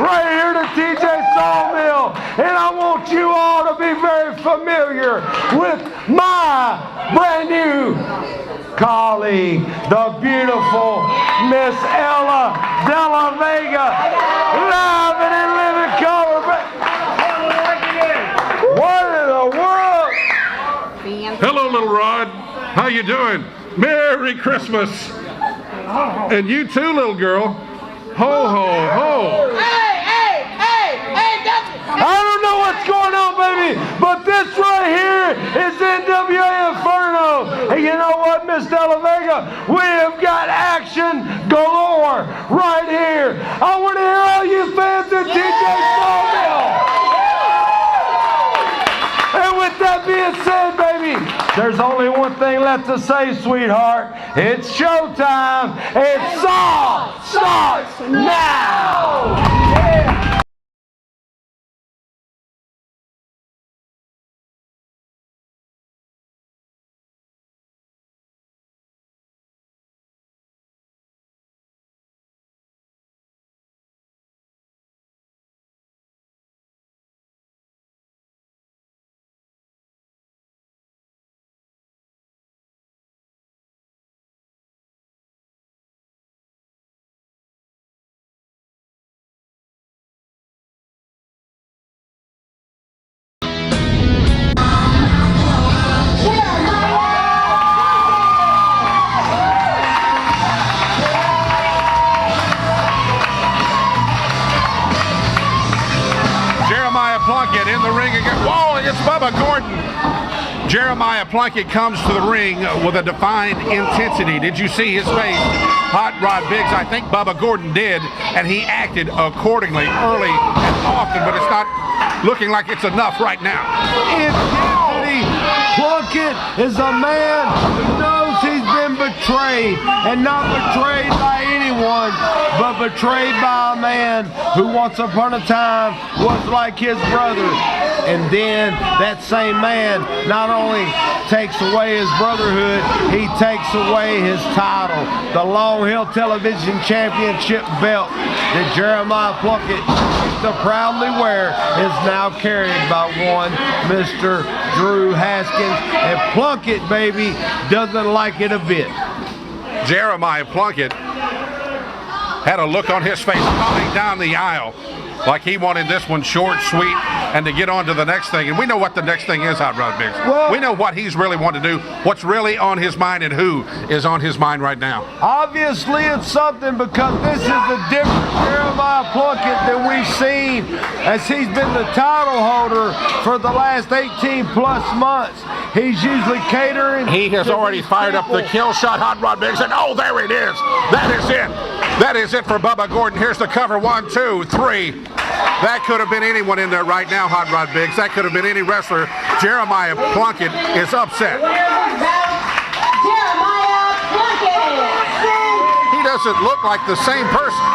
right here to TJ Sawmill. And I want you all to be very familiar with my brand new colleague, the beautiful Miss Ella De La Vega, live and in living color. What in the world? Hello, little Rod. How you doing? Merry Christmas. And you too, little girl. Ho, ho, ho. I don't know what's going on, baby, but this right here is NWA Inferno. And you know what, Miss De La Vega? We have got action galore right here. I want to hear all you fans at TJ Sawmill. And with that being said, baby, there's only one thing left to say, sweetheart. It's showtime. It's Saw starts now. Yeah. Plunkett in the ring again. Whoa, it's Bubba Gordon. Jeremiah Plunkett comes to the ring with a defined intensity. Did you see his face? Hot Rod Biggs, I think Bubba Gordon did, and he acted accordingly early and often, but it's not looking like it's enough right now. Intensity. Plunkett is a man who knows he's been betrayed, and not betrayed by anyone, but betrayed by a man who once upon a time was like his brother. And then that same man not only takes away his brotherhood, he takes away his title. The Long Hill Television Championship belt that Jeremiah Plunkett used to proudly wear is now carried by one Mr. Drew Haskins. And Plunkett, baby, doesn't like it a bit. Jeremiah Plunkett had a look on his face coming down the aisle like he wanted this one short, sweet, and to get on to the next thing. And we know what the next thing is, Hot Rod Biggs. Well, we know what he's really wanting to do, what's really on his mind, and who is on his mind right now. Obviously it's something, because this is a different Jeremiah Plunkett than we've seen, as he's been the title holder for the last 18 plus months. He's usually catering. He has already fired up the kill shot, Hot Rod Biggs, and oh, there it is. That is it. That is it for Bubba Gordon. Here's the cover. 1, 2, 3. That could have been anyone in there right now, Hot Rod Biggs. That could have been any wrestler. Jeremiah Plunkett is upset. Jeremiah Plunkett. He doesn't look like the same person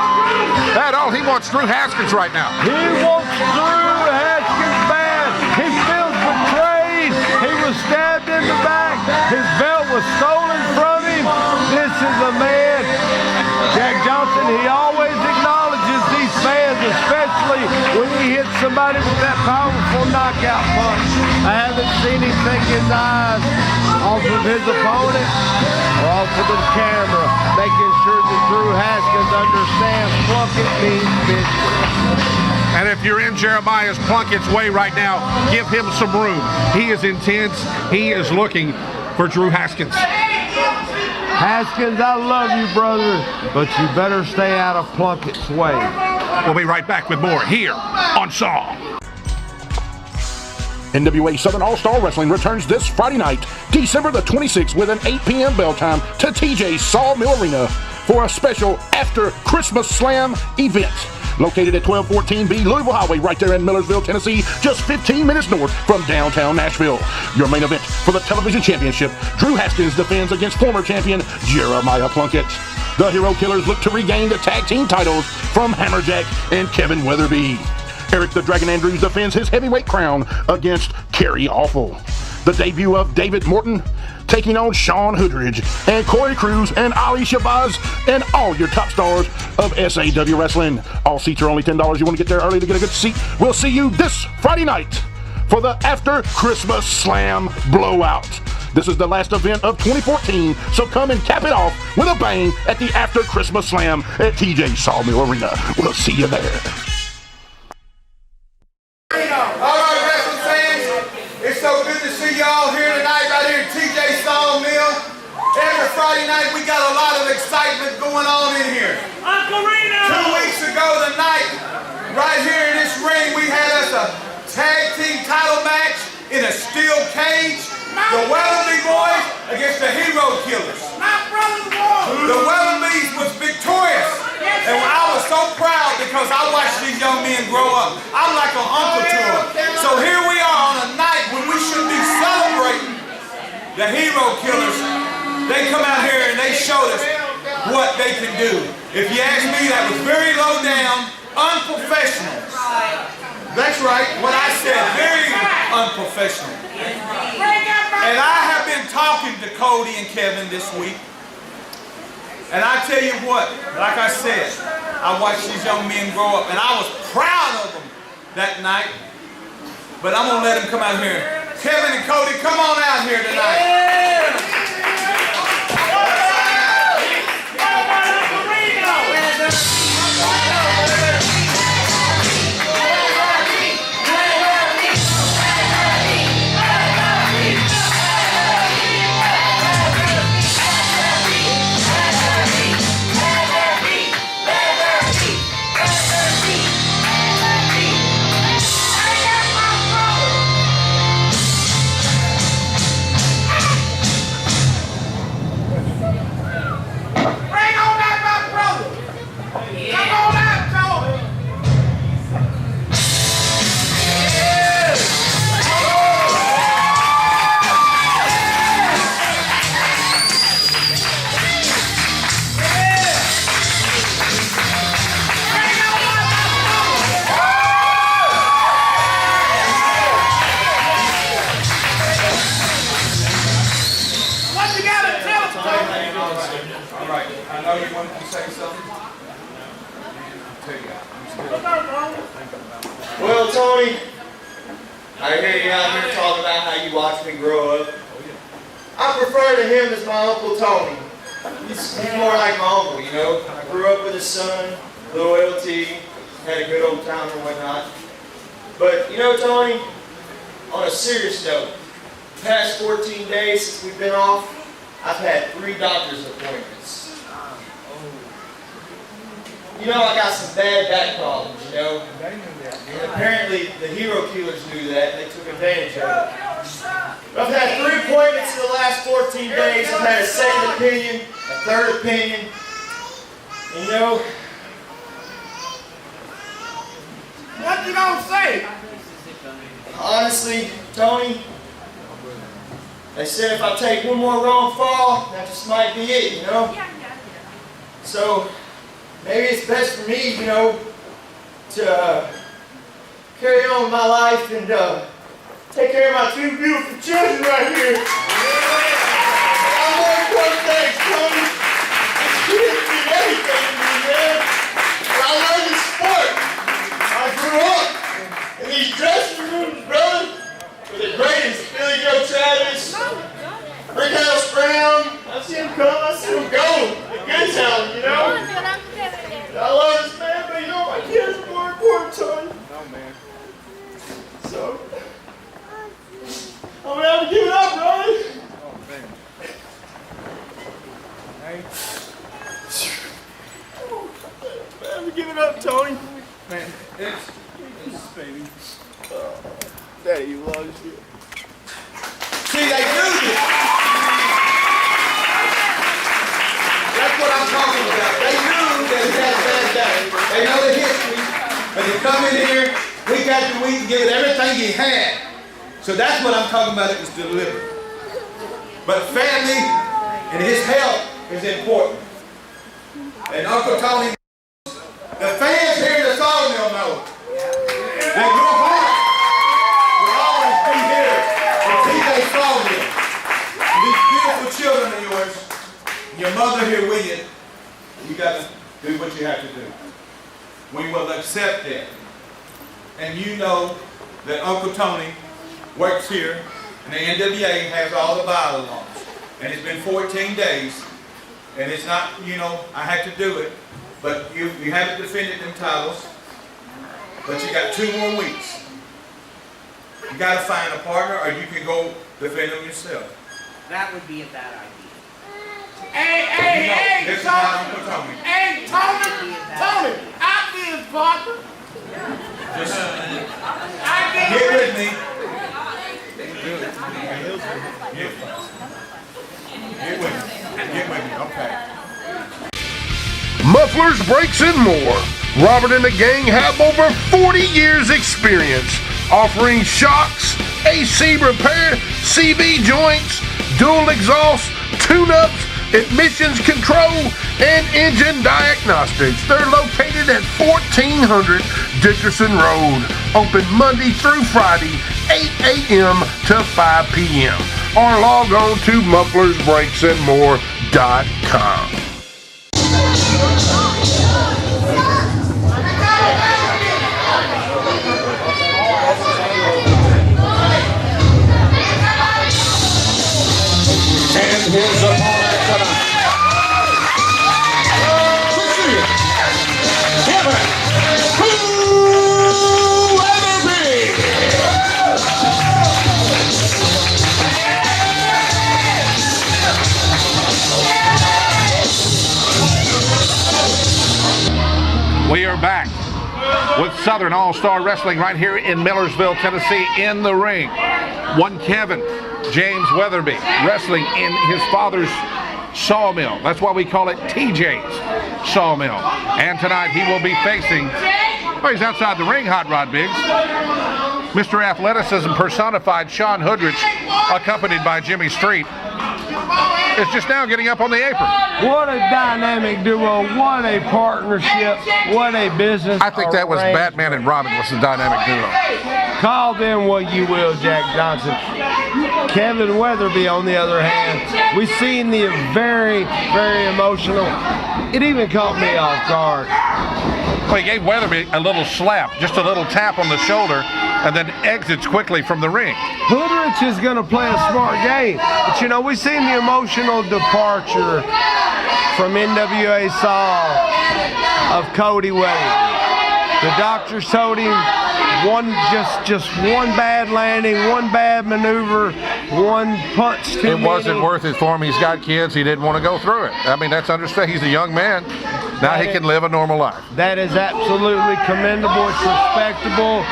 at all. He wants Drew Haskins right now. He wants Drew Haskins bad. He feels betrayed. He was stabbed in the back. His belt was stolen from him. This is a man, Jack Johnson, he always acknowledges these fans, especially when he hits somebody with that powerful knockout punch. I haven't seen him take his eyes off of his opponent or off of the camera, making sure that Drew Haskins understands Plunkett means business. And if you're in Jeremiah Plunkett's way right now, give him some room. He is intense. He is looking for Drew Haskins. Haskins, I love you, brother, but you better stay out of Plunkett's way. We'll be right back with more here on SAW. NWA Southern All-Star Wrestling returns this Friday night, December the 26th, with an 8 p.m. bell time to TJ Sawmill Arena for a special after Christmas Slam event. Located at 1214B Louisville Highway, right there in Millersville, Tennessee, just 15 minutes north from downtown Nashville. Your main event for the television championship, Drew Haskins defends against former champion Jeremiah Plunkett. The Hero Killers look to regain the tag team titles from Hammerjack and Kevin Weatherby. Arrick the Dragon Andrews defends his heavyweight crown against Kerry Awful. The debut of David Morton taking on Shawn Hoodrich and Corey Cruz and Ali Shabazz and all your top stars of SAW Wrestling. All seats are only $10. You want to get there early to get a good seat. We'll see you this Friday night for the After Christmas Slam Blowout. This is the last event of 2014, so come and cap it off with a bang at the After Christmas Slam at TJ Sawmill Arena. We'll see you there. All right, wrestling fans, it's so good to see y'all here tonight right here at TJ Sawmill. Every Friday night we got a lot of excitement going on in here. 2 weeks ago tonight, right here in this ring, we had us a tag team title match in a steel cage. The Weatherby boys against the Hero Killers. The Weatherbys was victorious. And I was so proud because I watched these young men grow up. I'm like an uncle to them. So here we are on a night when we should be celebrating the Hero Killers. They come out here and they showed us what they can do. If you ask me, that was very low down, unprofessional. That's right, what I said, very unprofessional. And I have been talking to Cody and Kevin this week. And I tell you what, like I said, I watched these young men grow up and I was proud of them that night. But I'm going to let them come out here. Kevin and Cody, come on out here tonight. Well, Tony, I hear you out here talking about how you watched me grow up. I prefer to him as my Uncle Tony. He's more like my uncle, you know. I grew up with his son, loyalty, had a good old time and whatnot. But, you know, Tony, on a serious note, the past 14 days since we've been off, I've had 3 doctor's appointments. You know, I got some bad back problems, you know. And apparently, the Hero Killers knew that, and they took advantage of it. But I've had 3 appointments in the last 14 days. I've had a second opinion, a third opinion. And you know, What you gonna say? honestly, Tony, they said if I take one more wrong fall, that just might be it, you know. So, maybe it's best for me, you know, to carry on with my life and take care of my 2 beautiful children right here. I'm more important things, Tony. These kids mean everything to me, man. And I love this sport. I grew up in these dressing rooms, brother, with the greatest Billy Joe Travis, Rick House Brown. I've seen him come, I've seen him go. A good time, you know. I love this man, but you know my kids are more important, Tony. No, man. So, I'm gonna have to give it up, brother. Oh, man. Hey. I have to give it up, Tony. Man, it's baby. Daddy loves you. See, they knew this. That's what I'm talking about. They knew that he had a bad day. They know the history. But he come in here week after week and give it everything he had. So that's what I'm talking about. It was delivered. But family and his health is important. And Uncle Tony, the fans here in the Sawmill know that your heart will always be here for TJ Sawmill. These what you have to do. We will accept that. And you know that Uncle Tony works here, and the NWA has all the bylaws. And it's been 14 days, and it's not, you know, I had to do it, but you haven't defended them titles, but you got 2 more weeks. You got to find a partner, or you can go defend them yourself. That would be a bad idea. Hey, this is not Uncle Tony. Hey, Tony, I'll be his partner. Just get with me. Get with me, okay. Mufflers, brakes, and more. Robert and the gang have over 40 years experience offering shocks, AC repair, CB joints, dual exhaust, tune-ups, admissions control, and engine diagnostics. They're located at 1400 Dickerson Road. Open Monday through Friday, 8 a.m. to 5 p.m. Or log on to mufflersbrakesandmore.com. And his opponent tonight, Weatherby. We are back with Southern All-Star Wrestling right here in Millersville, Tennessee. In the ring, one Kevin James Weatherby wrestling in his father's sawmill. That's why we call it TJ's Sawmill. And tonight he will be facing, well, he's outside the ring, Hot Rod Biggs, Mr. Athleticism personified, Shawn Hoodrich, accompanied by Jimmy Street, is just now getting up on the apron. What a dynamic duo, what a partnership, what a business. I think that was Batman and Robin was the dynamic duo. Call them what you will, Jack Johnson. Kevin Weatherby, on the other hand, we've seen the very, very emotional. It even caught me off guard. Well, he gave Weatherby a little slap, just a little tap on the shoulder, and then exits quickly from the ring. Hoodrich is going to play a smart game. But, you know, we've seen the emotional departure from NWA SAW of Cody Weatherby. The doctors told him just one bad landing, one bad maneuver, one punch too many. It wasn't worth it for him. He's got kids. He didn't want to go through it. I mean, that's understood. He's a young man. Now he can live a normal life. That is absolutely commendable. It's respectable.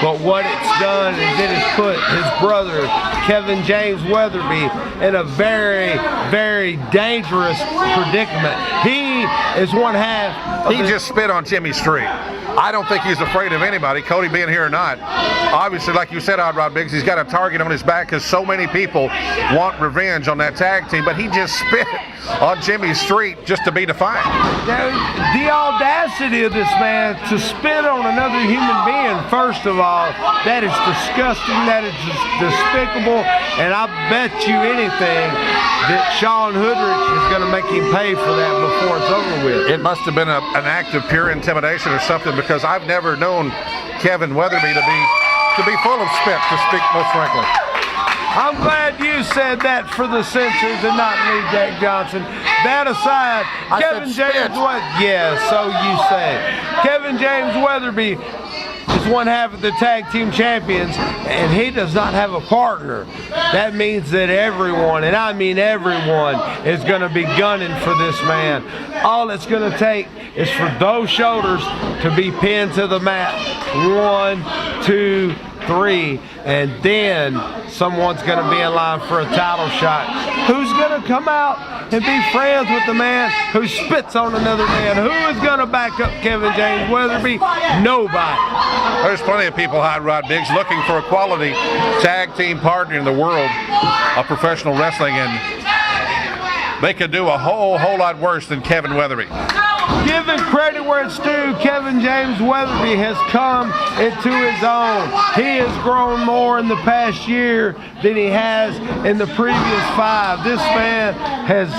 But what it's done is it has put his brother, Kevin James Weatherby, in a very, very dangerous predicament. He is one half of He just spit on Jimmy Street. I don't think he's afraid of anybody, Cody being here or not. Obviously, like you said, Hot Rod Biggs, he's got a target on his back because so many people want revenge on that tag team, but he just spit on Jimmy Street just to be defiant. The audacity of this man to spit on another human being, first of all, that is disgusting, that is despicable, and I bet you anything that Shawn Hoodrich is going to make him pay for that before it's over with. It must have been an act of pure intimidation or something, because I've never known Kevin Weatherby to be full of spit, to speak most frankly. I'm glad you said that for the censors and not me, Jack Johnson. That aside, Kevin James Weatherby, yeah, so you say. Kevin James Weatherby is one half of the tag team champions, and he does not have a partner. That means that everyone, and I mean everyone, is going to be gunning for this man. All it's going to take is for those shoulders to be pinned to the mat. 1, 2, 3, and then someone's going to be in line for a title shot. Who's going to come out and be friends with the man who spits on another man? Who is going to back up Kevin James Weatherby? Nobody. There's plenty of people, Hot Rod Biggs, looking for a quality tag team partner in the world of professional wrestling, and they could do a whole lot worse than Kevin Weatherby. Giving credit where it's due, Kevin James Weatherby has come into his own. He has grown more in the past year than he has in the previous 5. This man has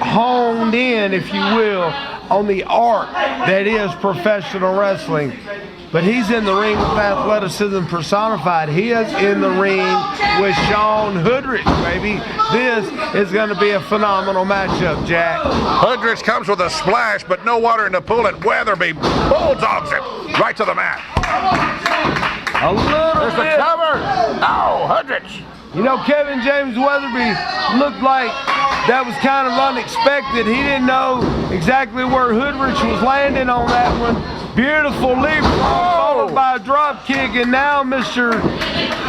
honed in, if you will, on the art that is professional wrestling. But he's in the ring with athleticism personified. He is in the ring with Shawn Hoodrich, baby. This is going to be a phenomenal matchup, Jack. Hoodrich comes with a splash, but no water in the pool, and Weatherby bulldogs it right to the mat. A little There's the bit. cover. Oh, Hoodrich. You know, Kevin James Weatherby looked like that was kind of unexpected. He didn't know exactly where Hoodrich was landing on that one. Beautiful leap followed by a drop kick, and now Mr.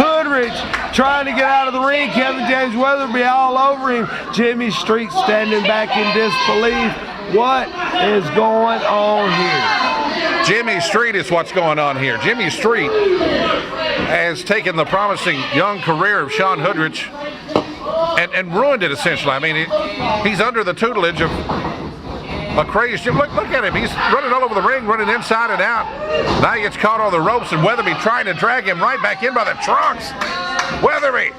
Hoodrich trying to get out of the ring. Kevin James Weatherby all over him. Jimmy Street standing back in disbelief. What is going on here? Jimmy Street is what's going on here. Jimmy Street has taken the promising young career of Shawn Hoodrich and ruined it essentially. I mean, he's under the tutelage of a crazed Jim. Look at him. He's running all over the ring, running inside and out. Now he gets caught on the ropes, and Weatherby trying to drag him right back in by the trunks. Weatherby.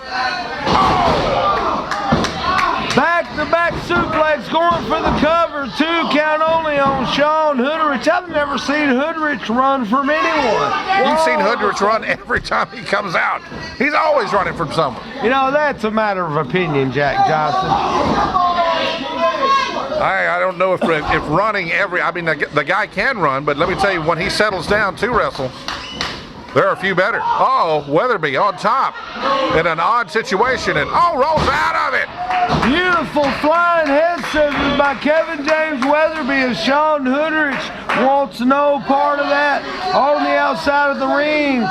Oh! Back-to-back suplex going for the cover. 2 count only on Shawn Hoodrich. I've never seen Hoodrich run from anyone. You've seen Hoodrich run every time he comes out. He's always running from someone. You know, that's a matter of opinion, Jack Johnson. I don't know if running I mean, the guy can run, but let me tell you, when he settles down to wrestle, there are a few better. Oh, Weatherby on top in an odd situation, and rolls out of it. Beautiful flying head scissors by Kevin James Weatherby, as Shawn Hoodrich wants no part of that. On the outside of the ring,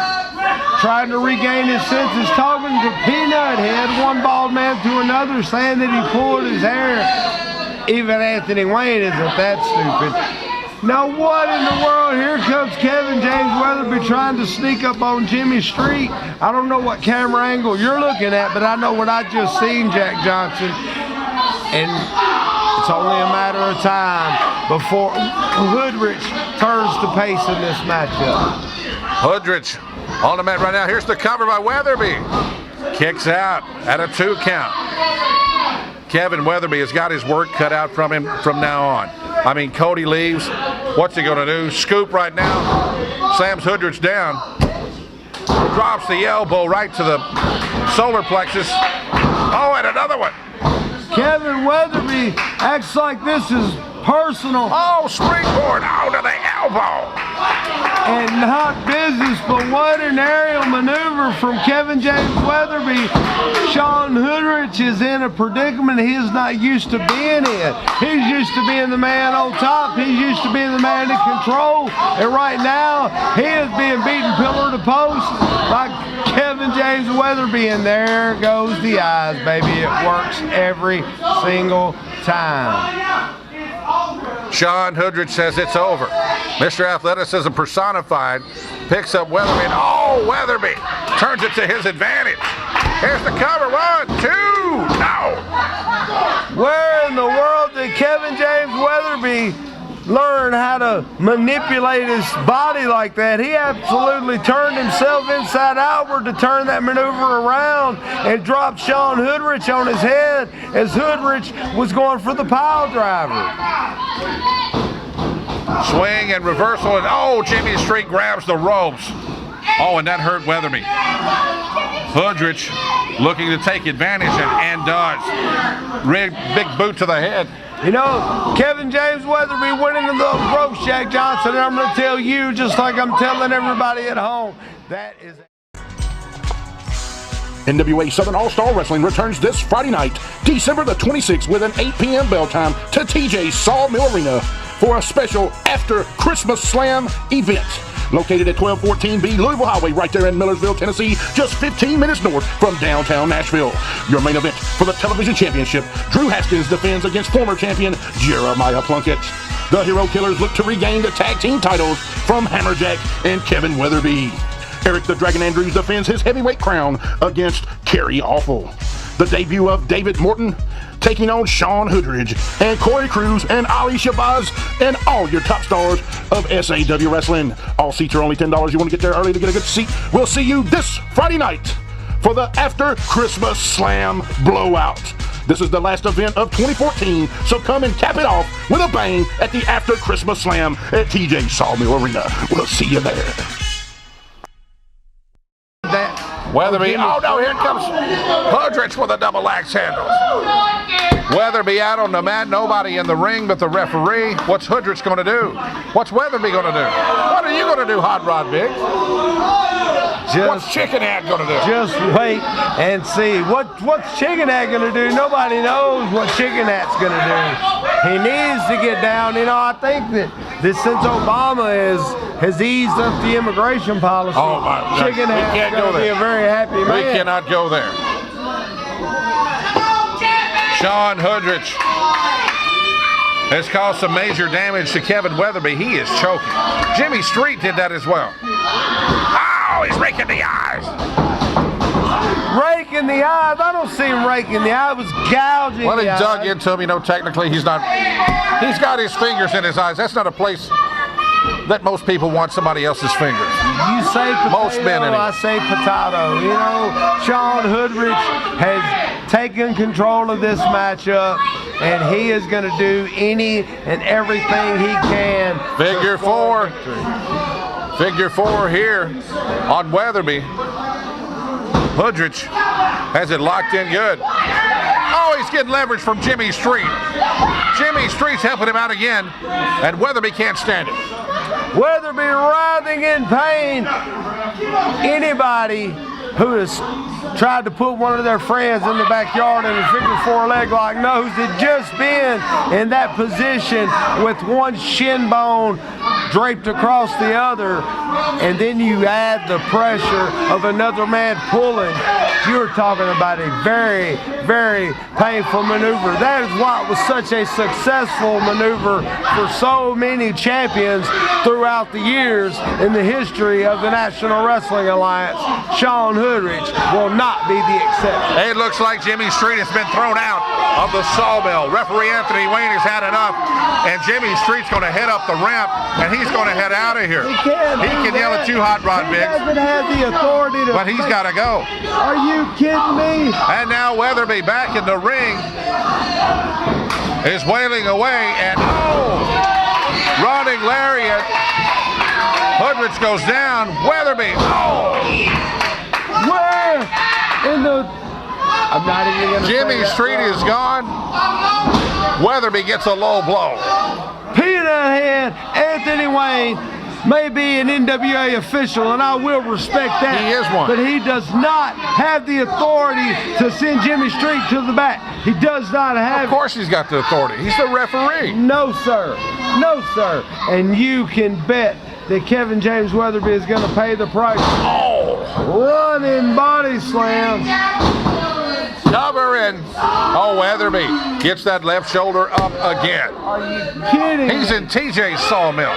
trying to regain his senses, talking to Peanut Head, one bald man to another, saying that he pulled his hair. Even Anthony Wayne isn't that stupid. Now what in the world? Here comes Kevin James Weatherby trying to sneak up on Jimmy Street. I don't know what camera angle you're looking at, but I know what I just seen, Jack Johnson. And it's only a matter of time before Hoodrich turns the pace in this matchup. Hoodrich on the mat right now. Here's the cover by Weatherby. Kicks out at a 2 count. Kevin Weatherby has got his work cut out from him from now on. I mean, Cody leaves. What's he going to do? Scoop right now. Slams Hoodrich down. Drops the elbow right to the solar plexus. Oh, and another one. Kevin Weatherby acts like this is personal. Oh, springboard. Oh, to the elbow. And not business, but what an aerial maneuver from Kevin James Weatherby. Shawn Hoodrich is in a predicament he is not used to being in. He's used to being the man on top. He's used to being the man in control. And right now, he is being beaten pillar to post by Kevin James Weatherby. And there goes the eyes, baby. It works every single time. Shawn Hoodrich says it's over. Mr. Athleticism personified picks up Weatherby. Oh, Weatherby turns it to his advantage. Here's the cover. 1, 2. No. Where in the world did Kevin James Weatherby learn how to manipulate his body like that? He absolutely turned himself inside outward to turn that maneuver around and dropped Shawn Hoodrich on his head as Hoodrich was going for the pile driver. Swing and reversal, and Jimmy Street grabs the ropes. Oh, and that hurt Weatherby. Hoodrich looking to take advantage and does. Big boot to the head. You know, Kevin James Weatherby went into those ropes, Jack Johnson, and I'm going to tell you, just like I'm telling everybody at home, that is... NWA Southern All-Star Wrestling returns this Friday night, December the 26th, with an 8 p.m. bell time to TJ's SAW Arena for a special After Christmas Slam event. Located at 1214B Louisville Highway, right there in Millersville, Tennessee, just 15 minutes north from downtown Nashville. Your main event for the television championship, Drew Haskins defends against former champion Jeremiah Plunkett. The Hero Killers look to regain the tag team titles from Hammerjack and Kevin Weatherby. Arrick the Dragon Andrews defends his heavyweight crown against Kerry Awful. The debut of David Morton taking on Shawn Hoodrich and Corey Cruz and Ali Shabazz and all your top stars of SAW Wrestling. All seats are only $10. You want to get there early to get a good seat? We'll see you this Friday night for the After Christmas Slam Blowout. This is the last event of 2014, so come and cap it off with a bang at the After Christmas Slam at TJ Sawmill Arena. We'll see you there. Weatherby, oh no, here comes Hoodrich with a double axe handle. Weatherby out on the mat, nobody in the ring but the referee. What's Hoodrich going to do? What's Weatherby going to do? What are you going to do, Hot Rod Biggs? What's Chicken Hat going to do? Just wait and see. What's Chicken Hat going to do? Nobody knows what Chicken Hat's going to do. He needs to get down. You know, I think that since Obama has eased up the immigration policy, Chicken Hat's going to be a very happy man. We cannot go there. Shawn Hoodrich has caused some major damage to Kevin Weatherby. He is choking. Jimmy Street did that as well. Oh, he's raking the eyes. Raking the eyes? I don't see him raking the eye. It was gouging well, he the dug eyes. into him. You know, technically he's not. He's got his fingers in his eyes. That's not a place that most people want somebody else's fingers. You say potato, most men anyway. I say potato. You know, Shawn Hoodrich has taken control of this matchup, and he is going to do any and everything he can. Figure four. Figure four here on Weatherby. Hoodrich has it locked in good. Oh, he's getting leverage from Jimmy Street. Jimmy Street's helping him out again, and Weatherby can't stand it. Weatherby writhing in pain. Anybody who has tried to put one of their friends in the backyard in a figure four leg lock knows that just being in that position with one shin bone draped across the other, and then you add the pressure of another man pulling, you're talking about a very, very painful maneuver. That is why it was such a successful maneuver for so many champions throughout the years in the history of the National Wrestling Alliance. Shawn Hoodrich will not be the exception. It looks like Jimmy Street has been thrown out of the Sawmill. Referee Anthony Wayne has had enough, and Jimmy Street's going to head up the ramp, and he's going to head out of here. He can yell at you, Hot Rod Biggs. He doesn't have the authority to. But he's got to go. Are you kidding me? And now Weatherby back in the ring is wailing away, and running lariat. Hoodrich goes down. Weatherby. Where in the? I'm not even going to. Jimmy Street is gone. Weatherby gets a low blow. Peanut Head Anthony Wayne may be an NWA official, and I will respect that. He is one. But he does not have the authority to send Jimmy Street to the back. He does not have. Of course he's got the authority. He's the referee. No, sir. No, sir. And you can bet that Kevin James Weatherby is going to pay the price. Running body slam. Covering. Weatherby gets that left shoulder up again. Are you kidding? He's in TJ's Sawmill.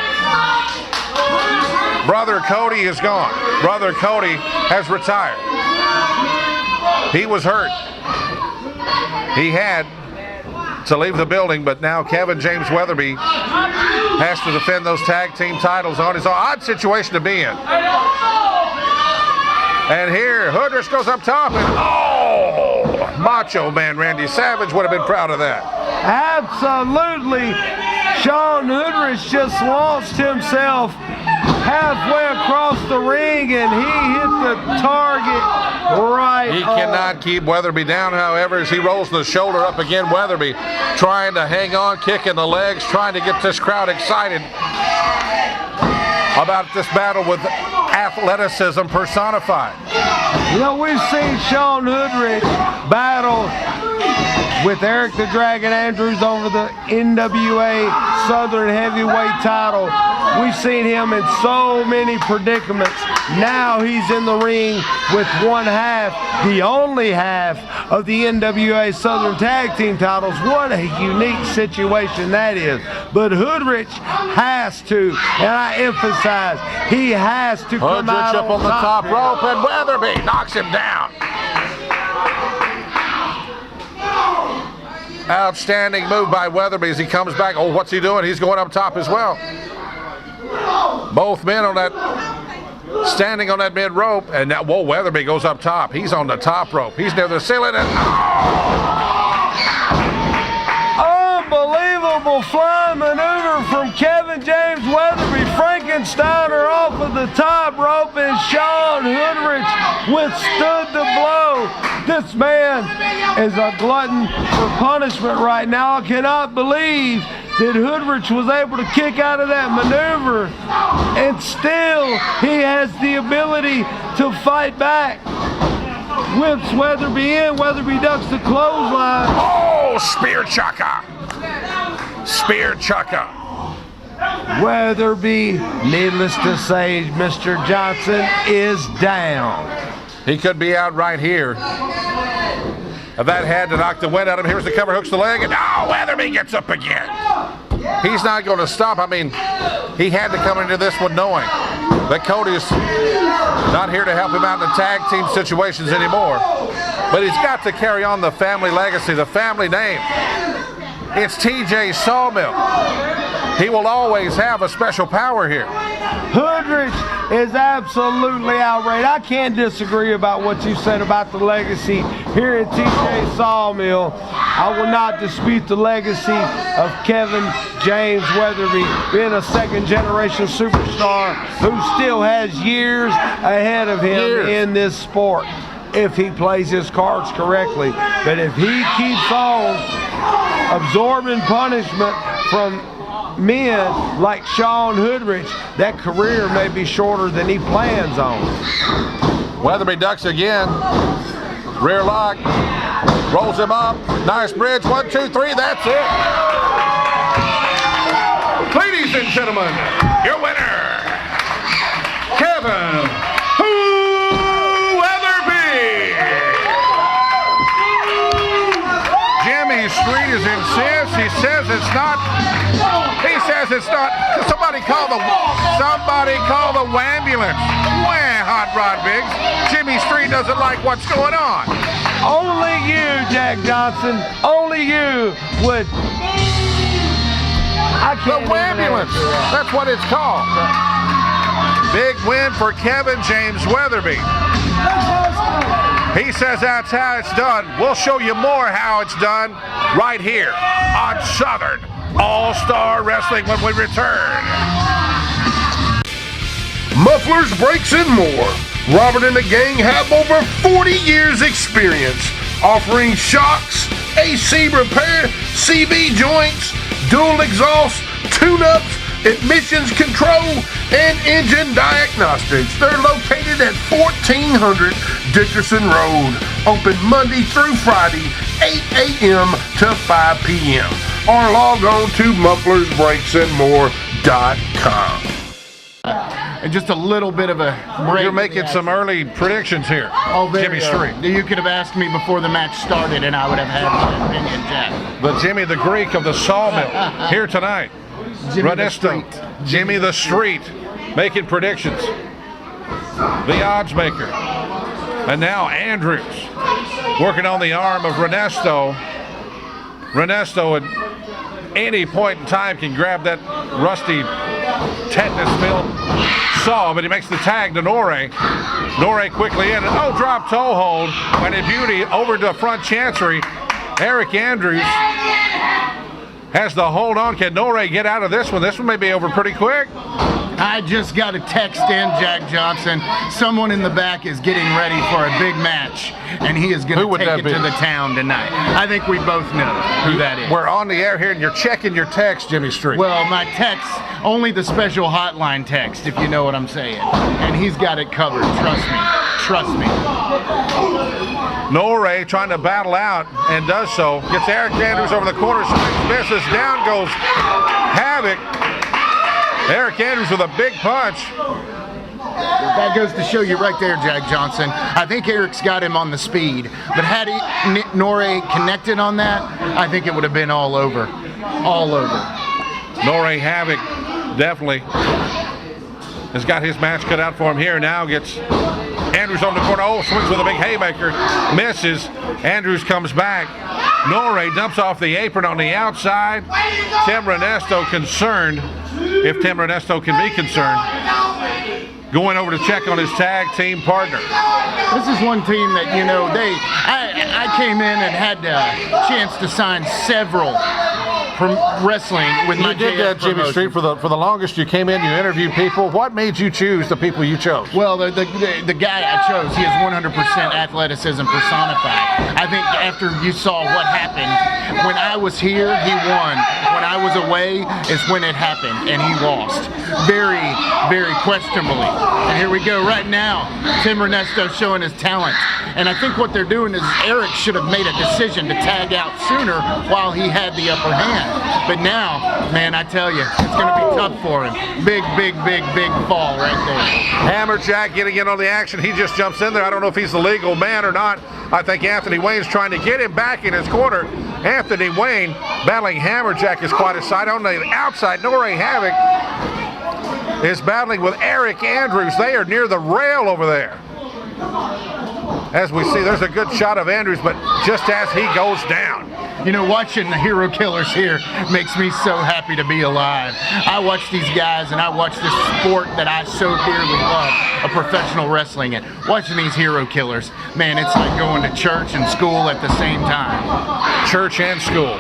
Brother Cody is gone. Brother Cody has retired. He was hurt. He had to leave the building, but now Kevin James Weatherby has to defend those tag team titles on his own. Odd situation to be in. And here, Hoodrich goes up top, and Macho Man Randy Savage would have been proud of that. Absolutely. Shawn Hoodrich just launched himself halfway across the ring, and he hit the target right. He cannot keep Weatherby down, however, as he rolls the shoulder up again. Weatherby trying to hang on, kicking the legs, trying to get this crowd excited about this battle with athleticism personified. You know, we've seen Shawn Hoodrich battle with Arrick the Dragon Andrews over the NWA Southern Heavyweight title. We've seen him in so many predicaments. Now he's in the ring with one half, the only half of the NWA Southern Tag Team titles. What a unique situation that is. But Hoodrich has to, and I emphasize, he has to come out Hoodrich up on the top rope, and Weatherby knocks him down. Outstanding move by Weatherby as he comes back. Oh, what's he doing? He's going up top as well. Both men on that, standing on that mid rope, and now, Weatherby goes up top. He's on the top rope. He's near the ceiling, and Incredible flying maneuver from Kevin James Weatherby. Frankensteiner off of the top rope, and Shawn Hoodrich withstood the blow. This man is a glutton for punishment right now. I cannot believe that Hoodrich was able to kick out of that maneuver, and still he has the ability to fight back. Whips Weatherby in. Weatherby ducks the clothesline. Oh, spear chucker. Spear chucker. Weatherby, needless to say, Mr. Johnson is down. He could be out right here. If that had to knock the wind out of him, here's the cover, hooks the leg, and Weatherby gets up again. He's not going to stop. I mean, he had to come into this one knowing that Cody's not here to help him out in the tag team situations anymore. But he's got to carry on the family legacy, the family name. It's TJ Sawmill. He will always have a special power here. Hoodrich is absolutely outraged. I can't disagree about what you said about the legacy here at TJ Sawmill. I will not dispute the legacy of Kevin James Weatherby being a second-generation superstar who still has years ahead of him in this sport if he plays his cards correctly. But if he keeps on absorbing punishment from men like Shawn Hoodrich, that career may be shorter than he plans on. Weatherby ducks again. Rear lock. Rolls him up. Nice bridge. 1, 2, 3. That's it. Ladies and gentlemen, your winner, Kevin Weatherby. Jimmy Street is incensed. He says it's not. Somebody call the ambulance. Wah, Hot Rod Biggs. Jimmy Street doesn't like what's going on. Only you, Jack Johnson. Only you would. The ambulance. That's what it's called. Big win for Kevin James Weatherby. He says that's how it's done. We'll show you more how it's done right here on Southern All-Star Wrestling when we return. Mufflers, brakes, and more. Robert and the gang have over 40 years experience offering shocks, AC repair, CB joints, dual exhaust, tune-ups, admissions control, and engine diagnostics. They're located at 1400 Dickerson Road. Open Monday through Friday, 8 a.m. to 5 p.m. Or log on to mufflersbrakesandmore.com. And just a little bit of a break. You're making some early predictions here, Jimmy Street. You could have asked me before the match started and I would have had my opinion, Jack. But Jimmy the Greek of the Sawmill here tonight. Renesto, Jimmy the Street, making predictions. The odds maker. And now Andrews working on the arm of Renesto. Renesto at any point in time can grab that rusty tetanus-filled saw, but he makes the tag to Nore. Nore quickly in, and drop toe hold, and in beauty over to front chancery. Arrick Andrews has the hold on. Can Nore get out of this one? This one may be over pretty quick. I just got a text in, Jack Johnson. Someone in the back is getting ready for a big match, and he is going to take it to the town tonight. I think we both know who that is. We're on the air here, and you're checking your text, Jimmy Street. Well, my text, only the special hotline text, if you know what I'm saying. And he's got it covered, trust me. Trust me. Nore trying to battle out, and does so. Gets Arrick Andrews over the corner, misses. Down goes Havoc. Arrick Andrews with a big punch. That goes to show you right there, Jack Johnson. I think Arrick's got him on the speed, but had Nore connected on that, I think it would have been all over. All over. Nore Havoc definitely has got his match cut out for him here. Now gets Andrews on the corner. Swings with a big haymaker. Misses. Andrews comes back. Nore dumps off the apron on the outside. Tim Renesto concerned, if Tim Renesto can be concerned, going over to check on his tag team partner. This is one team that, you know, I came in and had a chance to sign several wrestling with my You did that, Jimmy promotion. Street, for the longest. You came in, you interviewed people. What made you choose the people you chose? Well, the guy I chose, he is 100% athleticism personified. I think after you saw what happened, when I was here, he won. When I was away is when it happened, and he lost. Very, very questionably. And here we go right now. Tim Renesto showing his talent. And I think what they're doing is Arrick should have made a decision to tag out sooner while he had the upper hand. But now, man, I tell you, it's going to be tough for him. Big, big, big, big fall right there. Hammerjack getting in on the action. He just jumps in there. I don't know if he's the legal man or not. I think Anthony Wayne's trying to get him back in his corner. Anthony Wayne battling Hammerjack is quite a sight. On the outside, Nore Havoc is battling with Arrick Andrews. They are near the rail over there. As we see, there's a good shot of Andrews, but just as he goes down. You know, watching the hero killers here makes me so happy to be alive. I watch these guys and I watch this sport that I so dearly love, of professional wrestling, and watching these hero killers, man, it's like going to church and school at the same time. Church and school.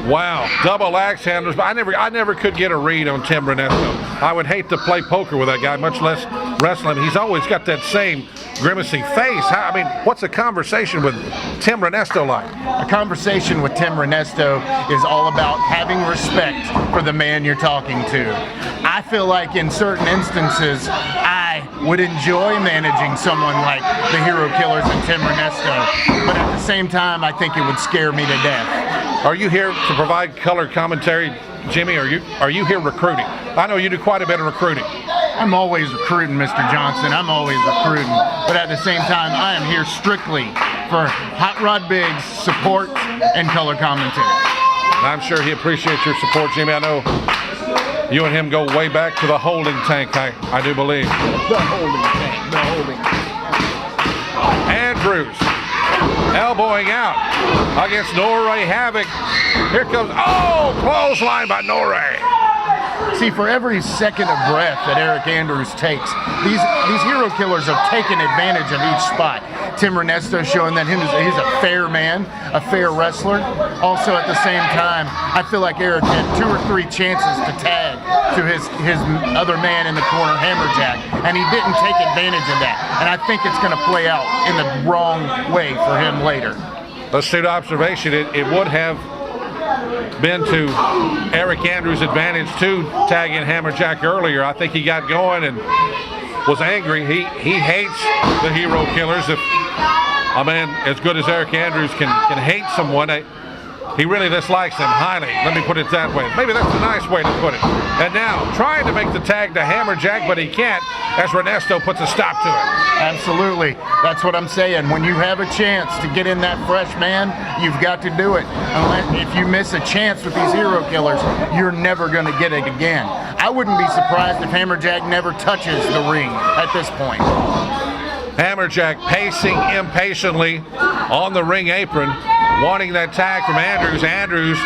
Wow, double axe handlers. But I never could get a read on Tim Renesto. I would hate to play poker with that guy, much less wrestle him. He's always got that same grimacing face. I mean, what's a conversation with Tim Renesto like? A conversation with Tim Renesto is all about having respect for the man you're talking to. I feel like in certain instances, I would enjoy managing someone like the hero killers and Tim Renesto, but at the same time, I think it would scare me to death. Are you here to provide color commentary, Jimmy? Are you here recruiting? I know you do quite a bit of recruiting. I'm always recruiting, Mr. Johnson. I'm always recruiting. But at the same time, I am here strictly for Hot Rod Biggs support and color commentary. I'm sure he appreciates your support, Jimmy. I know you and him go way back to the holding tank, I do believe. The holding tank, the holding tank. Andrews elbowing out against Nore Havoc. Here comes, clothesline by Nore. See, for every second of breath that Arrick Andrews takes, these hero killers are taking advantage of each spot. Tim Renesto showing that he's a fair man, a fair wrestler. Also, at the same time, I feel like Arrick had 2 or 3 chances to tag to his other man in the corner, Hammerjack, and he didn't take advantage of that. And I think it's going to play out in the wrong way for him later. Astute observation. It would have been to Arrick Andrews' advantage to tagging Hammerjack earlier. I think he got going and was angry. He hates the hero killers. If a man as good as Arrick Andrews can hate someone, he really dislikes them highly. Let me put it that way. Maybe that's a nice way to put it. And now, trying to make the tag to Hammerjack, but he can't, as Renesto puts a stop to it. Absolutely. That's what I'm saying. When you have a chance to get in that fresh man, you've got to do it. If you miss a chance with these hero killers, you're never going to get it again. I wouldn't be surprised if Hammerjack never touches the ring at this point. Hammerjack pacing impatiently on the ring apron, wanting that tag from Andrews. Andrews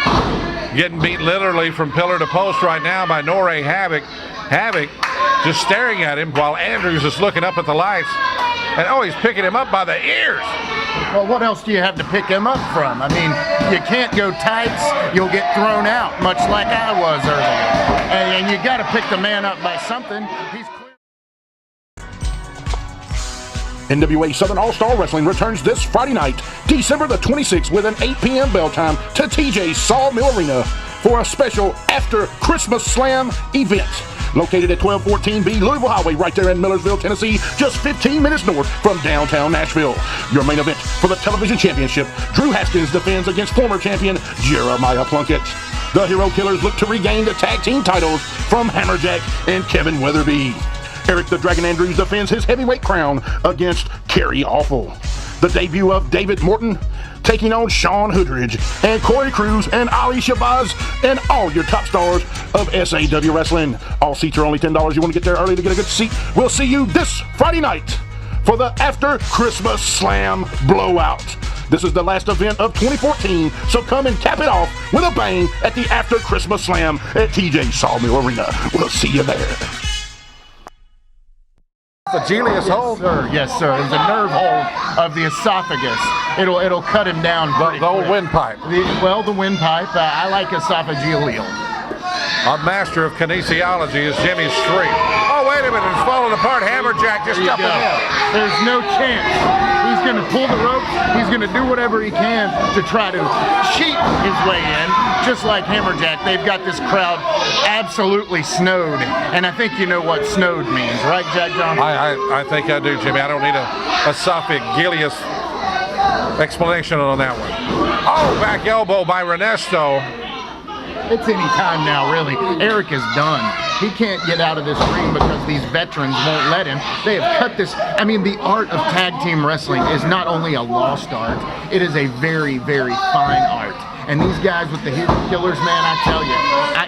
getting beat literally from pillar to post right now by Nore Havoc. Havoc just staring at him while Andrews is looking up at the lights. And he's picking him up by the ears. Well, what else do you have to pick him up from? I mean, you can't go tights, you'll get thrown out, much like I was earlier. And you got to pick the man up by something. He's clear. NWA Southern All-Star Wrestling returns this Friday night, December the 26th, with an 8 p.m. bell time to TJ SAW Arena for a special after Christmas Slam event. Located at 1214B Louisville Highway, right there in Millersville, Tennessee, just 15 minutes north from downtown Nashville. Your main event for the television championship, Drew Haskins defends against former champion Jeremiah Plunkett. The Hero Killers look to regain the tag team titles from Hammerjack and Kevin Weatherby. Arrick the Dragon Andrews defends his heavyweight crown against Kerry Awful. The debut of David Morton taking on Shawn Hoodrich and Corey Cruz and Ali Shabazz and all your top stars of SAW Wrestling. All seats are only $10. You want to get there early to get a good seat? We'll see you this Friday night for the After Christmas Slam Blowout. This is the last event of 2014, so come and cap it off with a bang at the After Christmas Slam at TJ SAW Arena. We'll see you there. Esophageal hole? Yes, sir. It's a nerve hole of the esophagus. It'll cut him down. The old windpipe. The windpipe. I like esophageal. A master of kinesiology is Jimmy Street. Oh, wait a minute. It's falling apart. Hammerjack just jumping in. There's no chance. He's going to pull the rope. He's going to do whatever he can to try to cheat his way in, just like Hammerjack. They've got this crowd absolutely snowed. And I think you know what snowed means, right, Jack John? I think I do, Jimmy. I don't need a esophageal explanation on that one. Oh, back elbow by Renesto. It's any time now, really. Arrick is done. He can't get out of this ring because these veterans won't let him. They have cut this. I mean, the art of tag team wrestling is not only a lost art, it is a very, very fine art. And these guys with the hero killers, man, I tell you,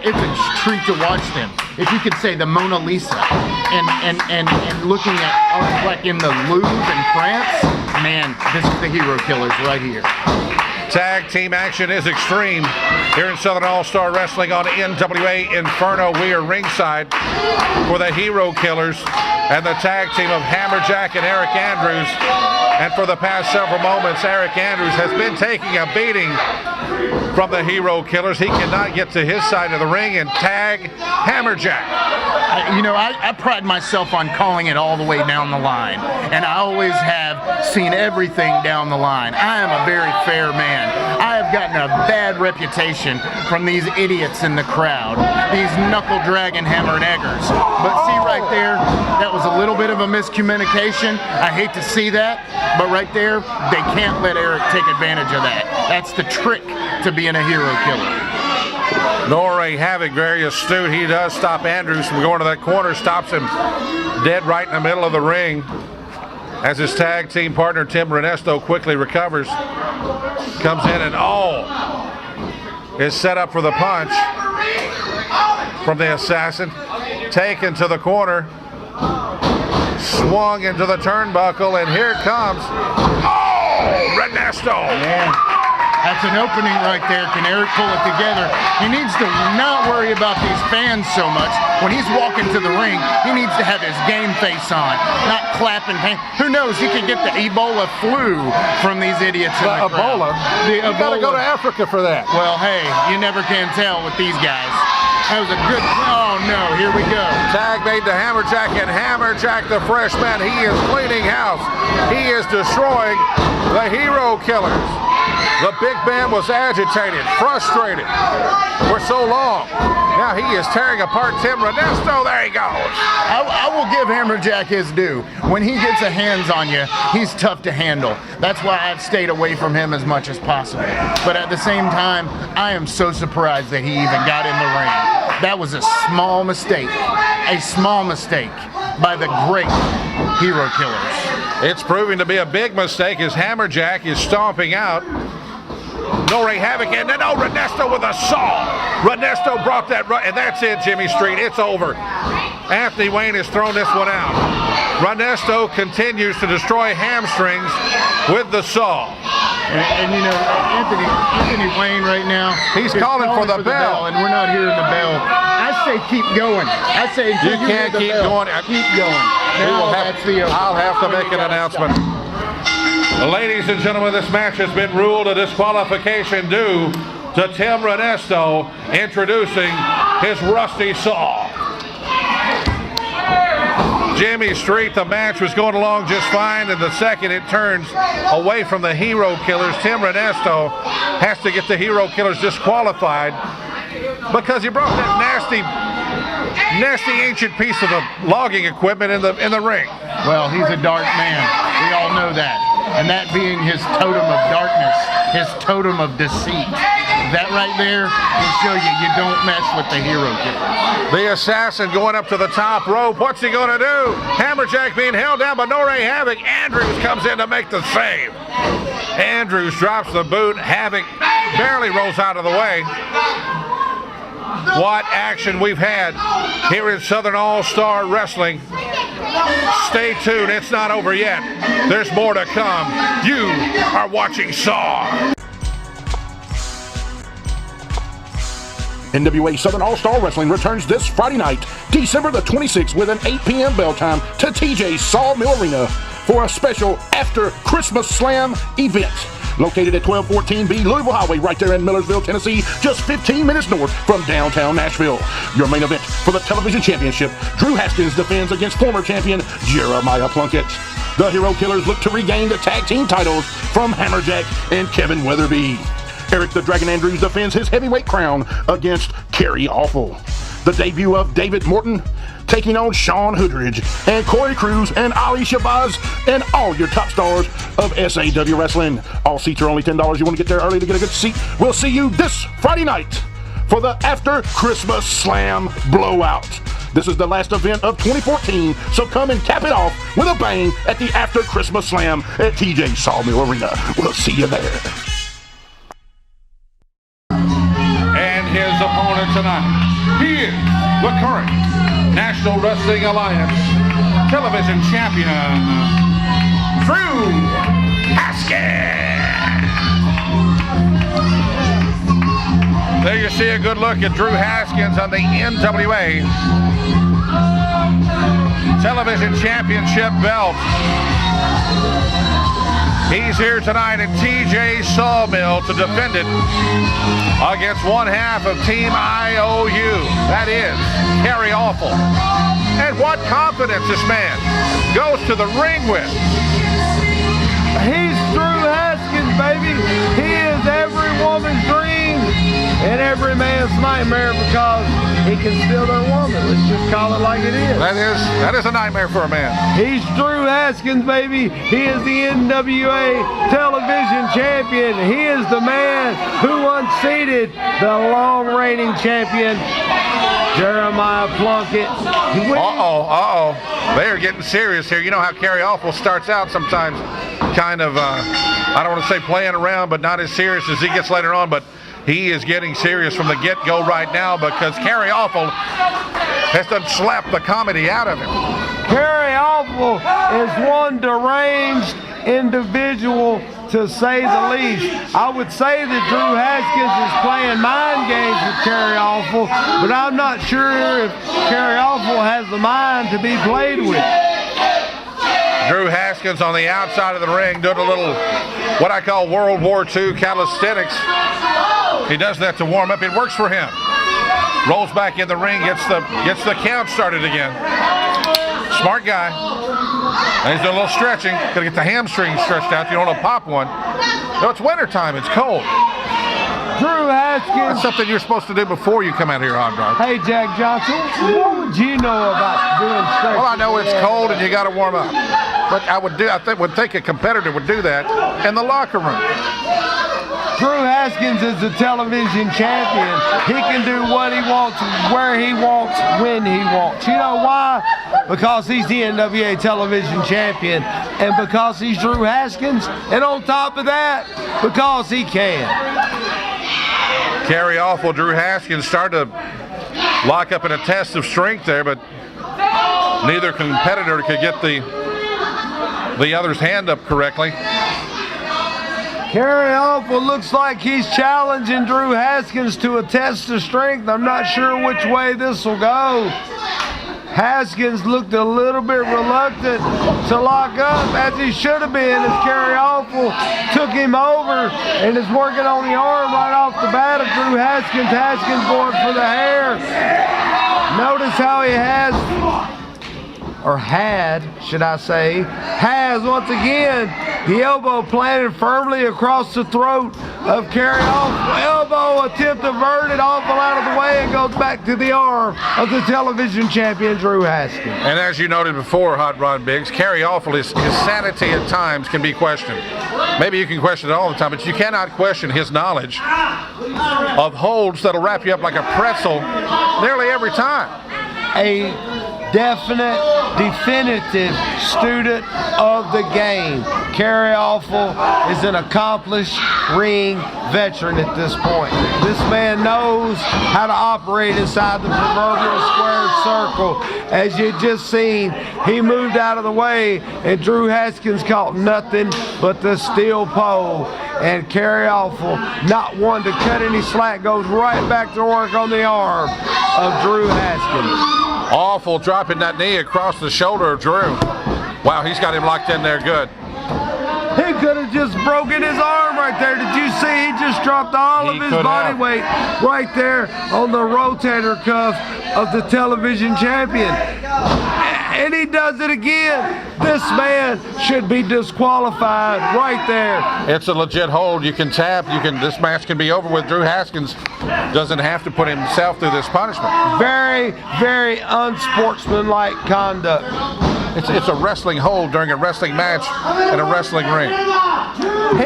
it's a treat to watch them. If you could say the Mona Lisa and looking at art like in the Louvre in France, man, this is the hero killers right here. Tag team action is extreme here in Southern All-Star Wrestling on NWA Inferno. We are ringside for the Hero Killers and the tag team of Hammerjack and Arrick Andrews. And for the past several moments, Arrick Andrews has been taking a beating from the Hero Killers. He cannot get to his side of the ring and tag Hammerjack. You know, I pride myself on calling it all the way down the line, and I always have seen everything down the line. I am a very fair man. I have gotten a bad reputation from these idiots in the crowd, these knuckle-dragging hammered eggers. But see right there, that was a little bit of a miscommunication. I hate to see that, but right there, they can't let Arrick take advantage of that. That's the trick to being a hero killer. Nore Havoc, very astute. He does stop Andrews from going to that corner, stops him dead right in the middle of the ring as his tag team partner Tim Renesto quickly recovers. Comes in and is set up for the punch from the assassin. Taken to the corner, swung into the turnbuckle, and here comes Renesto. Man. That's an opening right there. Can Arrick pull it together? He needs to not worry about these fans so much. When he's walking to the ring, he needs to have his game face on, not clapping hands. Who knows? He could get the Ebola flu from these idiots in the crowd. You gotta go to Africa for that. Well, hey, you never can tell with these guys. That was a good, oh no, here we go. Tag made to Hammerjack, and Hammerjack, the freshman, he is cleaning house. He is destroying the Hero Killers. The big man was agitated, frustrated for so long. Now he is tearing apart Tim Renesto. There he goes. I will give Hammerjack his due. When he gets a hands on you, he's tough to handle. That's why I've stayed away from him as much as possible. But at the same time, I am so surprised that he even got in the ring. That was a small mistake by the great Hero Killers. It's proving to be a big mistake as Hammerjack is stomping out Nore Havoc, and then Renesto with a saw. Renesto brought that, and that's it, Jimmy Street. It's over. Anthony Wayne has thrown this one out. Renesto continues to destroy hamstrings with the saw. And you know, Anthony Wayne right now, he's calling for the bell, and we're not hearing the bell. I say keep going. I say you can't keep going. Keep going. I'll have to make an announcement. Ladies and gentlemen, this match has been ruled a disqualification due to Tim Renesto introducing his rusty saw. Jimmy Street, the match was going along just fine, and the second it turns away from the Hero Killers, Tim Renesto has to get the Hero Killers disqualified because he brought that nasty ancient piece of the logging equipment in the ring. Well, he's a dark man. We all know that. And that being his totem of darkness, his totem of deceit. That right there will show you don't mess with the Hero Killer. The assassin going up to the top rope. What's he going to do? Hammerjack being held down by Nore Havoc. Andrews comes in to make the save. Andrews drops the boot. Havoc barely rolls out of the way. What action we've had here in Southern All-Star Wrestling. Stay tuned, it's not over yet. There's more to come. You are watching SAW. NWA Southern All-Star Wrestling returns this Friday night, December the 26th with an 8 p.m. bell time to TJ SAW Arena for a special After Christmas Slam event. Located at 1214B Louisville Highway right there in Millersville, Tennessee, just 15 minutes north from downtown Nashville. Your main event for the television championship, Drew Haskins defends against former champion Jeremiah Plunkett. The Hero Killers look to regain the tag team titles from Hammerjack and Kevin Weatherby. Arrick the Dragon Andrews defends his heavyweight crown against Kerry Awful. The debut of David Morton taking on Shawn Hoodrich and Corey Cruz and Ali Shabazz and all your top stars of SAW Wrestling. All seats are only $10. You want to get there early to get a good seat. We'll see you this Friday night for the After Christmas Slam Blowout. This is the last event of 2014, so come and cap it off with a bang at the After Christmas Slam at TJ SAW Arena. We'll see you there. And his opponent tonight, he is the current National Wrestling Alliance television champion, Drew Haskins. There you see a good look at Drew Haskins on the NWA Television Championship belt. He's here tonight at TJ SAW to defend it against one half of Team IOU. That is Kerry Awful. And what confidence this man goes to the ring with. He's Drew Haskins, baby. He is every woman's dream and every man's nightmare because he can steal their woman. Let's just call it like it is. That is a nightmare for a man. He's Drew Haskins, baby. He is the NWA television champion. He is the man who unseated the long-reigning champion, Jeremiah Plunkett. They are getting serious here. You know how Kerry Awful starts out sometimes kind of, I don't want to say playing around, but not as serious as he gets later on, but he is getting serious from the get-go right now because Kerry Awful has done slapped the comedy out of him. Kerry Awful is one deranged individual, to say the least. I would say that Drew Haskins is playing mind games with Kerry Awful, but I'm not sure if Kerry Awful has the mind to be played with. Drew Haskins on the outside of the ring doing a little, what I call World War II calisthenics. He does that to warm up. It works for him. Rolls back in the ring, gets the count started again. Smart guy. And he's doing a little stretching. Gotta get the hamstrings stretched out. You don't want to pop one. No, it's wintertime. It's cold. Drew Haskins. That's something you're supposed to do before you come out here, Hot Rod. Hey, Jack Johnson, what would you know about doing stretching? Well, I know it's cold and you got to warm up. But I would think a competitor would do that in the locker room. Drew Haskins is the television champion. He can do what he wants, where he wants, when he wants. You know why? Because he's the NWA television champion, and because he's Drew Haskins, and on top of that, because he can. Kerry Awful, Drew Haskins started to lock up in a test of strength there, but neither competitor could get the other's hand up correctly. Kerry Awful looks like he's challenging Drew Haskins to a test of strength. I'm not sure which way this will go. Haskins looked a little bit reluctant to lock up, as he should have been, as Kerry Awful took him over and is working on the arm right off the bat of Drew Haskins. Haskins going for the hair. Notice how he has, or had, should I say, has once again the elbow planted firmly across the throat of Kerry Awful. Elbow attempt averted, Awful out of the way, and goes back to the arm of the television champion, Drew Haskins. And as you noted before, Hot Rod Biggs, Kerry Awful, his sanity at times can be questioned. Maybe you can question it all the time, but you cannot question his knowledge of holds that'll wrap you up like a pretzel nearly every time. A definite, definitive student of the game. Kerry Awful is an accomplished ring veteran at this point. This man knows how to operate inside the proverbial squared circle. As you just seen, he moved out of the way and Drew Haskins caught nothing but the steel pole. And Kerry Awful, not one to cut any slack, goes right back to work on the arm of Drew Haskins. Awful dropping that knee across the shoulder of Drew. Wow, he's got him locked in there good. He could have just broken his arm right there. Did you see? He just dropped all of his body weight right there on the rotator cuff of the television champion. And he does it again. This man should be disqualified right there. It's a legit hold. You can tap. This match can be over with. Drew Haskins doesn't have to put himself through this punishment. Very, very unsportsmanlike conduct. It's a wrestling hold during a wrestling match in a wrestling ring.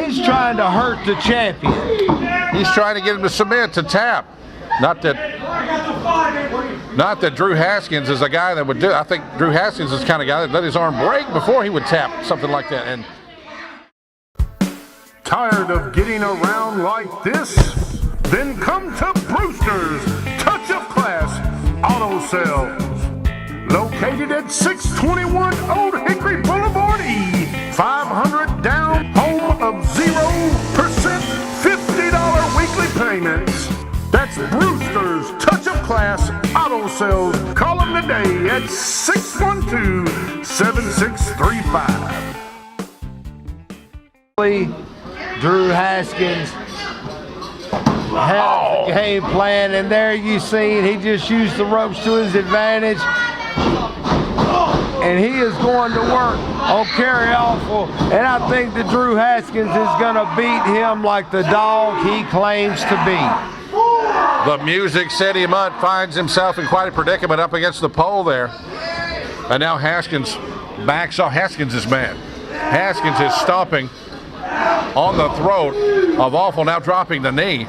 He's trying to hurt the champion. He's trying to get him to submit, to tap. Not that Drew Haskins is a guy that would do it. I think Drew Haskins is the kind of guy that let his arm break before he would tap something like that. And tired of getting around like this? Then come to Brewster's Touch of Class Auto Sales. Located at 621 Old Hickory Boulevard E. 500 down, home of 0% $50 weekly payments. That's Brewster's Touch of Class Auto Sales. Call them today at 612-7635. Drew Haskins had the game plan, and there you see he just used the ropes to his advantage. And he is going to work on Kerry Awful, and I think that Drew Haskins is going to beat him like the dog he claims to be. the Music City Mutt finds himself in quite a predicament up against the pole there. And now Haskins backs off. Haskins is mad. Haskins is stomping on the throat of Awful, now dropping the knee.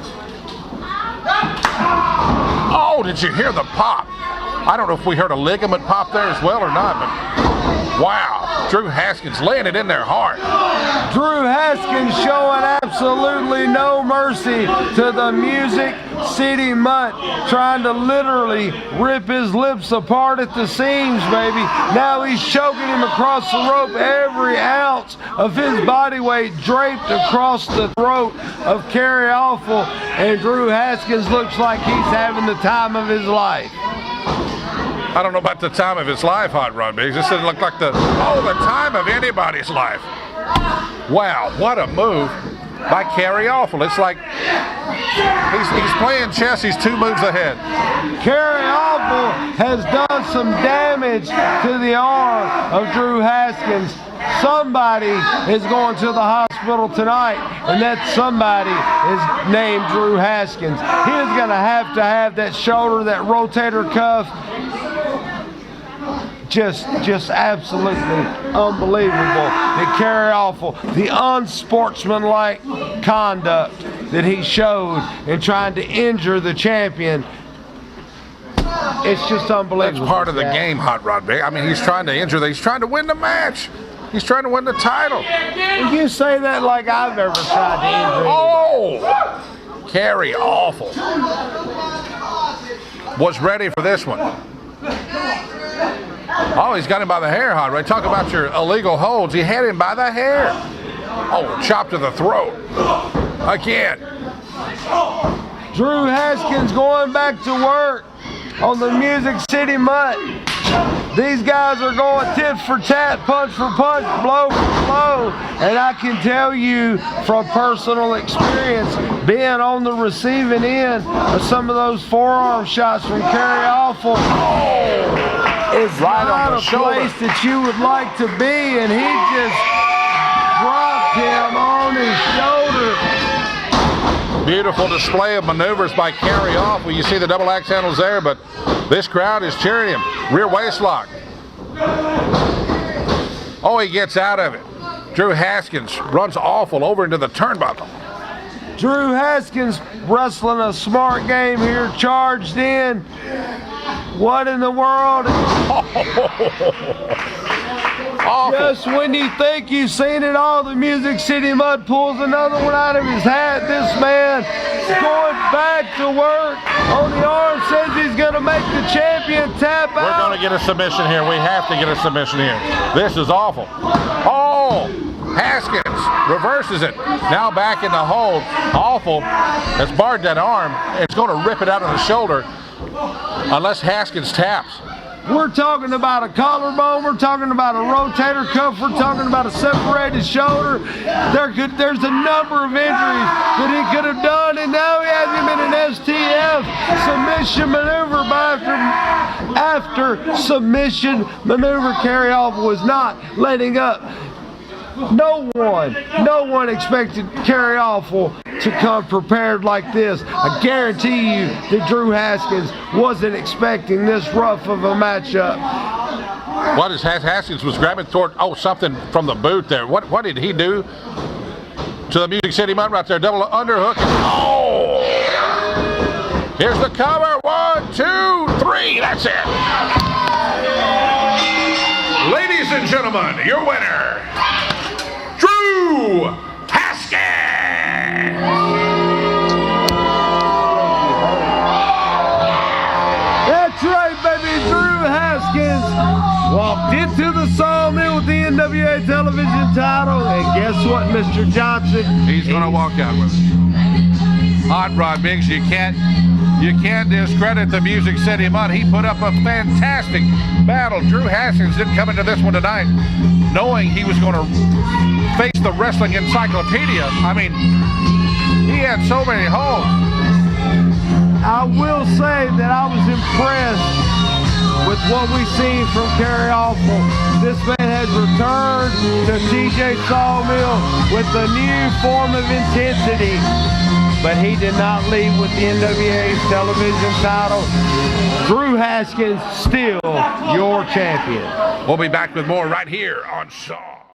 Oh, did you hear the pop? I don't know if we heard a ligament pop there as well or not, but wow, Drew Haskins laying it in there hard. Drew Haskins showing absolutely no mercy to the Music City Mutt, trying to literally rip his lips apart at the seams, baby. Now he's choking him across the rope, every ounce of his body weight draped across the throat of Kerry Awful, and Drew Haskins looks like he's having the time of his life. I don't know about the time of his life, Hot Rod Biggs. This doesn't look like the time of anybody's life. Wow, what a move by Kerry Awful. It's like he's playing chess. He's 2 moves ahead. Kerry Awful has done some damage to the arm of Drew Haskins. Somebody is going to the hospital tonight, and that somebody is named Drew Haskins. He is going to have that shoulder, that rotator cuff. Just absolutely unbelievable that Kerry Awful, the unsportsmanlike conduct that he showed in trying to injure the champion, it's just unbelievable. That's part of the game, Hot Rod Big. I mean, he's trying to injure. He's trying to win the match. He's trying to win the title. You say that like I've ever tried to injure him. Oh, Kerry Awful was ready for this one. Oh, he's got him by the hair, Hot Rod. Talk about your illegal holds. He had him by the hair. Oh, chop to the throat. Again. Drew Haskins going back to work on the Music City Mutt. These guys are going tit for tat, punch for punch, blow for blow. And I can tell you from personal experience, being on the receiving end of some of those forearm shots from Kerry Awful, is right not on the a shoulder. place that you would like to be. And he just dropped him on his shoulder. Beautiful display of maneuvers by Kerry Awful. You see the double axe handles there, but this crowd is cheering him. Rear waist lock. Oh, he gets out of it. Drew Haskins runs Awful over into the turnbuckle. Drew Haskins wrestling a smart game here, charged in. What in the world? Awful. Just when you think you've seen it all, the Music City Mutt pulls another one out of his hat. This man going back to work on the arm, says he's going to make the champion tap out. We're going to get a submission here. We have to get a submission here. This is Awful. Oh, Haskins reverses it. Now back in the hold. Awful has barred that arm. It's going to rip it out of the shoulder unless Haskins taps. We're talking about a collarbone. We're talking about a rotator cuff. We're talking about a separated shoulder. There's a number of injuries that he could have done, and now he has him in an STF submission maneuver. But after submission maneuver, Kerry Awful was not letting up. No one expected Kerry Awful to come prepared like this. I guarantee you that Drew Haskins wasn't expecting this rough of a matchup. What is Haskins was grabbing toward something from the boot there. What did he do to the Music City Mud right there? Double underhook. Oh! Here's the cover. 1, 2, 3. That's it. Ladies and gentlemen, your winner, Drew Haskins. That's right, baby. Drew Haskins walked into the Sawmill with the NWA television title, and guess what, Mr. Johnson? He's going to walk out with it. Hot Rod Biggs, you can't discredit the Music City Mud. He put up a fantastic battle. Drew Haskins didn't come into this one tonight knowing he was going to face the wrestling encyclopedia. I mean, he had so many holes. I will say that I was impressed with what we've seen from Kerry Awful. This man has returned to TJ Sawmill with a new form of intensity, but he did not leave with the NWA's television title. Drew Haskins, still your champion. We'll be back with more right here on SAW.